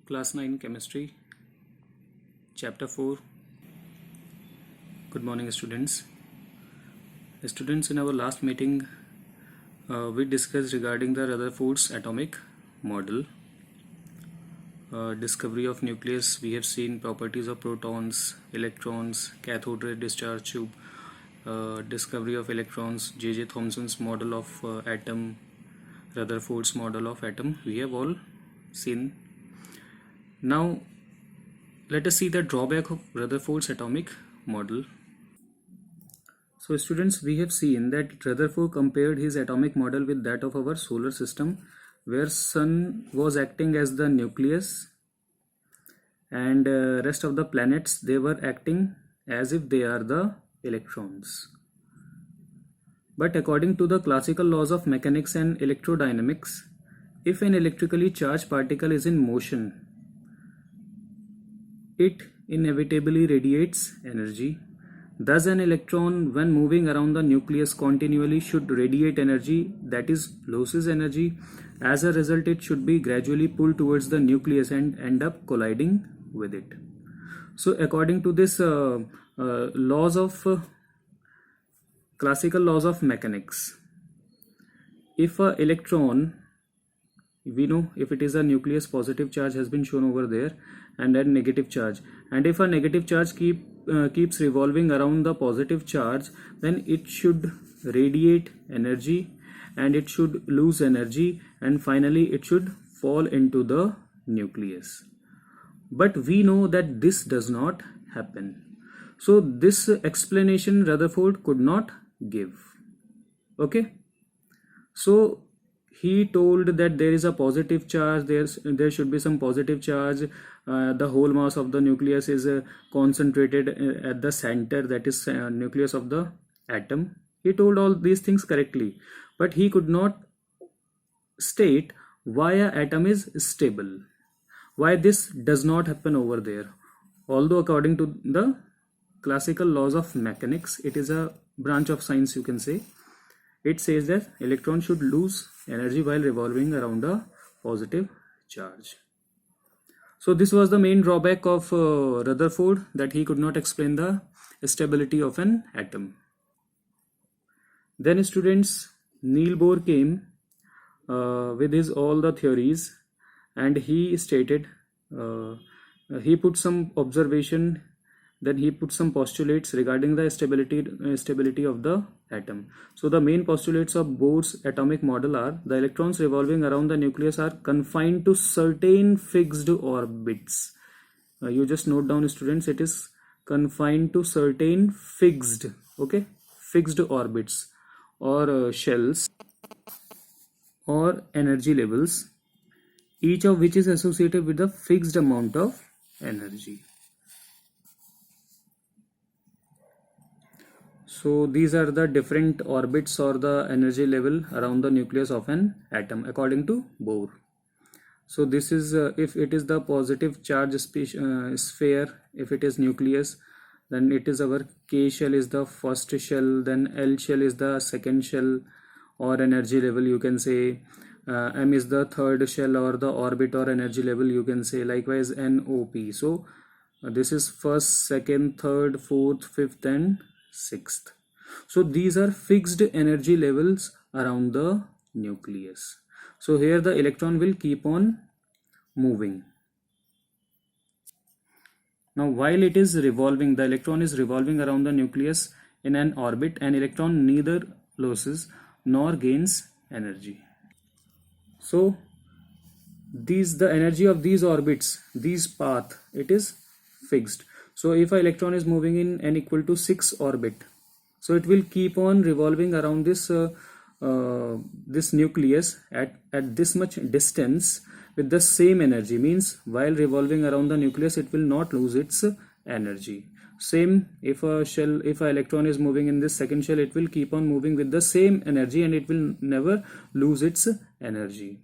Class 9 Chemistry, Chapter 4. Good morning, students. Students, in our last meeting, we discussed regarding the Rutherford's atomic model. Discovery of nucleus. We have seen properties of protons, electrons, cathode ray discharge tube, discovery of electrons, J.J. Thomson's model of atom, Rutherford's model of atom. We have all seen. Now let us see the drawback of Rutherford's atomic model. So students, we have seen that Rutherford compared his atomic model with that of our solar system, where Sun was acting as the nucleus and rest of the planets, they were acting as if they are the electrons. But according to the classical laws of mechanics and electrodynamics, if an electrically charged particle is in motion, it inevitably radiates energy. Thus, an electron, when moving around the nucleus continually, should radiate energy, that is, loses energy. As a result, it should be gradually pulled towards the nucleus and end up colliding with it. So, according to this laws of classical laws of mechanics, if a electron, we know if it is a nucleus, positive charge has been shown over there, and then negative charge, and if a negative charge keeps revolving around the positive charge, then it should radiate energy and it should lose energy, and finally it should fall into the nucleus. But we know that this does not happen. So this explanation Rutherford could not give. Okay, so he told that there is a positive charge, there should be some positive charge, the whole mass of the nucleus is concentrated at the center, that is nucleus of the atom. He told all these things correctly, but he could not state why an atom is stable, why this does not happen over there. Although according to the classical laws of mechanics, it is a branch of science, you can say, it says that electron should lose energy while revolving around a positive charge. So this was the main drawback of Rutherford, that he could not explain the stability of an atom. Then students, Niels Bohr came with his all the theories, and he stated, he put some observation, then he put some postulates regarding the stability of the atom. So the main postulates of Bohr's atomic model are: the electrons revolving around the nucleus are confined to certain fixed orbits. You just note down, students, it is confined to certain fixed orbits or shells or energy levels, each of which is associated with a fixed amount of energy. So these are the different orbits or the energy level around the nucleus of an atom according to Bohr. So this is if it is the positive charge sphere, if it is nucleus, then it is our K shell is the first shell, then L shell is the second shell or energy level, you can say. M is the third shell or the orbit or energy level, you can say. Likewise NOP. So this is first, second, third, fourth, fifth and sixth. So these are fixed energy levels around the nucleus. So here the electron will keep on moving. Now while it is revolving, the electron is revolving around the nucleus in an orbit, an electron neither loses nor gains energy. So the energy of these orbits, these path, it is fixed. So if an electron is moving in n equal to 6 orbit, so it will keep on revolving around this this nucleus at this much distance with the same energy. Means while revolving around the nucleus, it will not lose its energy. Same, if an electron is moving in this second shell, it will keep on moving with the same energy and it will never lose its energy.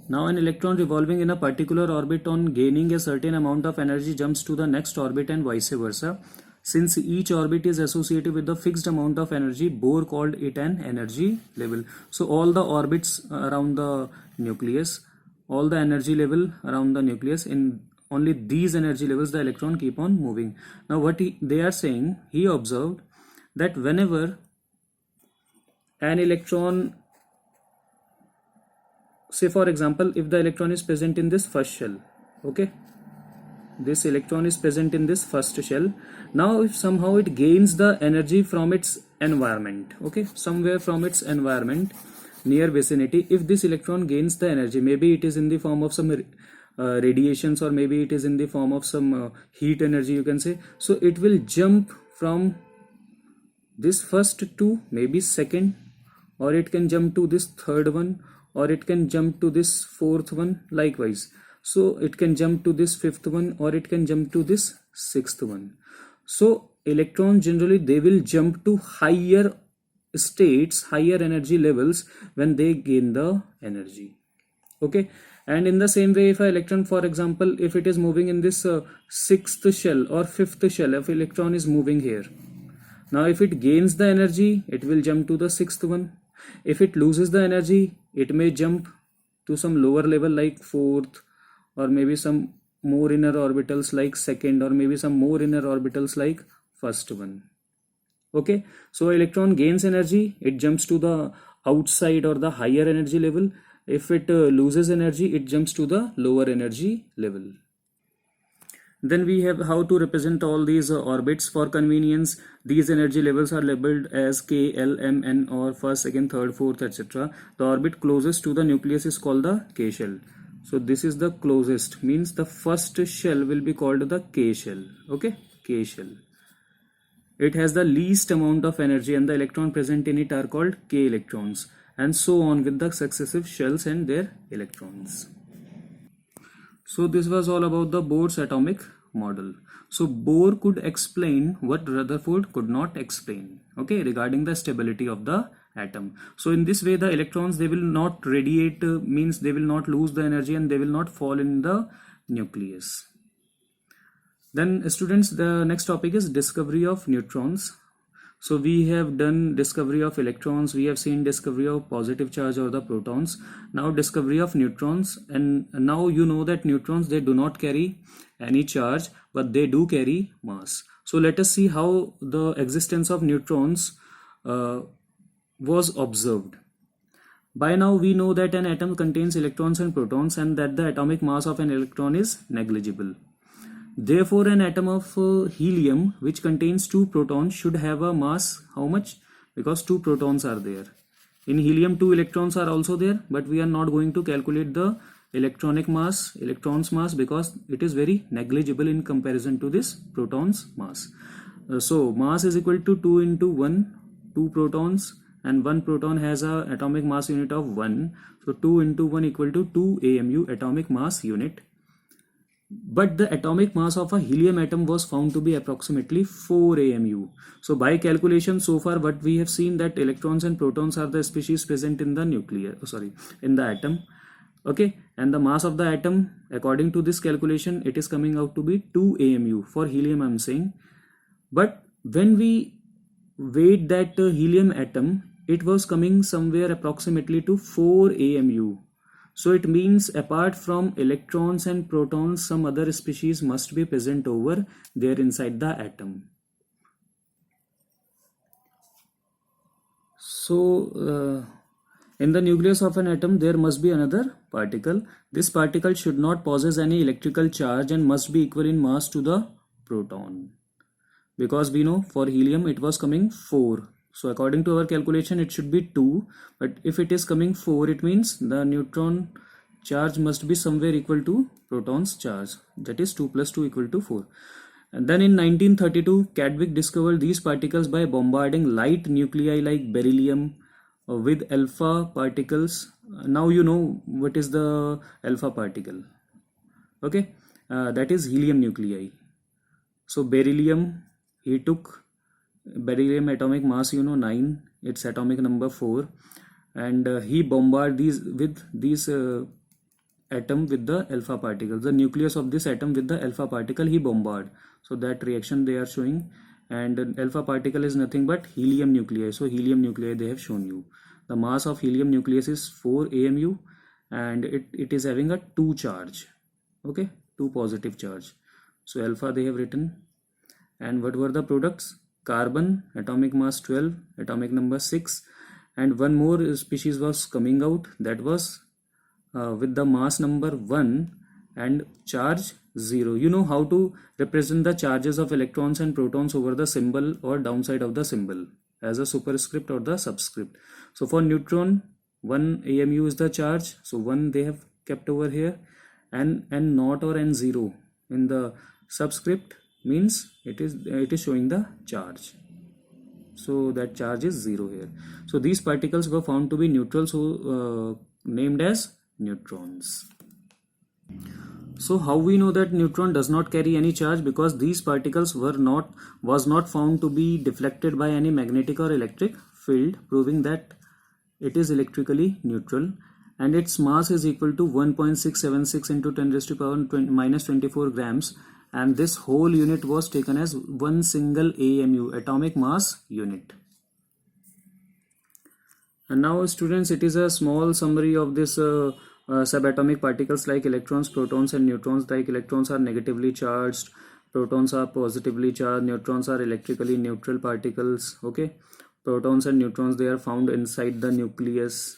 Now an electron revolving in a particular orbit, on gaining a certain amount of energy, jumps to the next orbit and vice versa. Since each orbit is associated with a fixed amount of energy, Bohr called it an energy level. So all the orbits around the nucleus all the energy level around the nucleus. In only these energy levels the electron keep on moving. Now what they are saying, he observed that whenever an electron, say for example, if the electron is present in this first shell, okay, this electron is present in this first shell. Now if somehow it gains the energy from its environment, okay, somewhere from its environment near vicinity, if this electron gains the energy, maybe it is in the form of some radiations, or maybe it is in the form of some heat energy, you can say, so it will jump from this first to maybe second, or it can jump to this third one, or it can jump to this fourth one, likewise. So it can jump to this fifth one, or it can jump to this sixth one. So electrons generally, they will jump to higher states, higher energy levels when they gain the energy, okay. And in the same way, if an electron, for example, if it is moving in this sixth shell or fifth shell, if electron is moving here, now if it gains the energy, it will jump to the sixth one. If it loses the energy, it may jump to some lower level like fourth, or maybe some more inner orbitals like second, or maybe some more inner orbitals like first one, okay. So electron gains energy, it jumps to the outside or the higher energy level. If it loses energy, it jumps to the lower energy level. Then we have how to represent all these orbits. For convenience, these energy levels are labeled as K, L, M, N, or first, second, third, fourth, etc. The orbit closest to the nucleus is called the K shell. So this is the closest, means the first shell will be called the K shell, okay, K shell. It has the least amount of energy, and the electron present in it are called K electrons, and so on with the successive shells and their electrons. So this was all about the Bohr's atomic model. So Bohr could explain what Rutherford could not explain, okay, regarding the stability of the atom. So in this way, the electrons, they will not radiate, means they will not lose the energy, and they will not fall in the nucleus. Then students, the next topic is discovery of neutrons. So we have done discovery of electrons, we have seen discovery of positive charge or the protons. Now discovery of neutrons, and now you know that neutrons, they do not carry any charge, but they do carry mass. So let us see how the existence of neutrons was observed. By now we know that an atom contains electrons and protons, and that the atomic mass of an electron is negligible. Therefore, an atom of helium which contains 2 protons should have a mass, how much? Because 2 protons are there. In helium 2 electrons are also there, but we are not going to calculate the electronic mass, electrons mass, because it is very negligible in comparison to this protons mass. So mass is equal to 2 into 1, 2 protons, and 1 proton has a atomic mass unit of 1. So 2 into 1 equal to 2 AMU, atomic mass unit. But the atomic mass of a helium atom was found to be approximately 4 AMU. So by calculation, so far what we have seen, that electrons and protons are the species present in the in the atom, okay, and the mass of the atom, according to this calculation, it is coming out to be 2 AMU for helium, I'm saying. But when we weighed that helium atom, it was coming somewhere approximately to 4 AMU. So it means apart from electrons and protons, some other species must be present over there inside the atom. So in the nucleus of an atom, there must be another particle. This particle should not possess any electrical charge and must be equal in mass to the proton. Because we know for helium it was coming 4. So according to our calculation, it should be 2, but if it is coming 4, it means the neutron charge must be somewhere equal to proton's charge, that is 2 plus 2 equal to 4. And then in 1932, Chadwick discovered these particles by bombarding light nuclei like beryllium with alpha particles. Now you know what is the alpha particle, okay, that is helium nuclei. So beryllium, he took beryllium atomic mass, 9, its atomic number 4, and he bombarded these atom with the alpha particle, the nucleus of this atom with the alpha particle he bombarded. So that reaction they are showing, and alpha particle is nothing but helium nuclei. So helium nuclei they have shown you. The mass of helium nucleus is 4 AMU, and it is having a 2 charge. Okay, 2 positive charge. So alpha they have written. And what were the products? Carbon, atomic mass 12, atomic number 6, and one more species was coming out, that was with the mass number 1 and charge 0. You know how to represent the charges of electrons and protons over the symbol or downside of the symbol as a superscript or the subscript. So for neutron, 1 AMU is the charge, so 1 they have kept over here, and naught or n0 in the subscript means it is showing the charge, so that charge is 0 here. So these particles were found to be neutral, so named as neutrons. So how we know that neutron does not carry any charge? Because these particles was not found to be deflected by any magnetic or electric field, proving that it is electrically neutral, and its mass is equal to 1.676 into 10 raised to power minus 24 grams, and this whole unit was taken as one single AMU, atomic mass unit. And now students, it is a small summary of this subatomic particles like electrons, protons and neutrons. Like electrons are negatively charged, protons are positively charged, neutrons are electrically neutral particles. Okay, protons and neutrons, they are found inside the nucleus.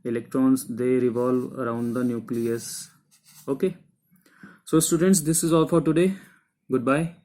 Electrons, they revolve around the nucleus. Okay, so students, this is all for today. Goodbye.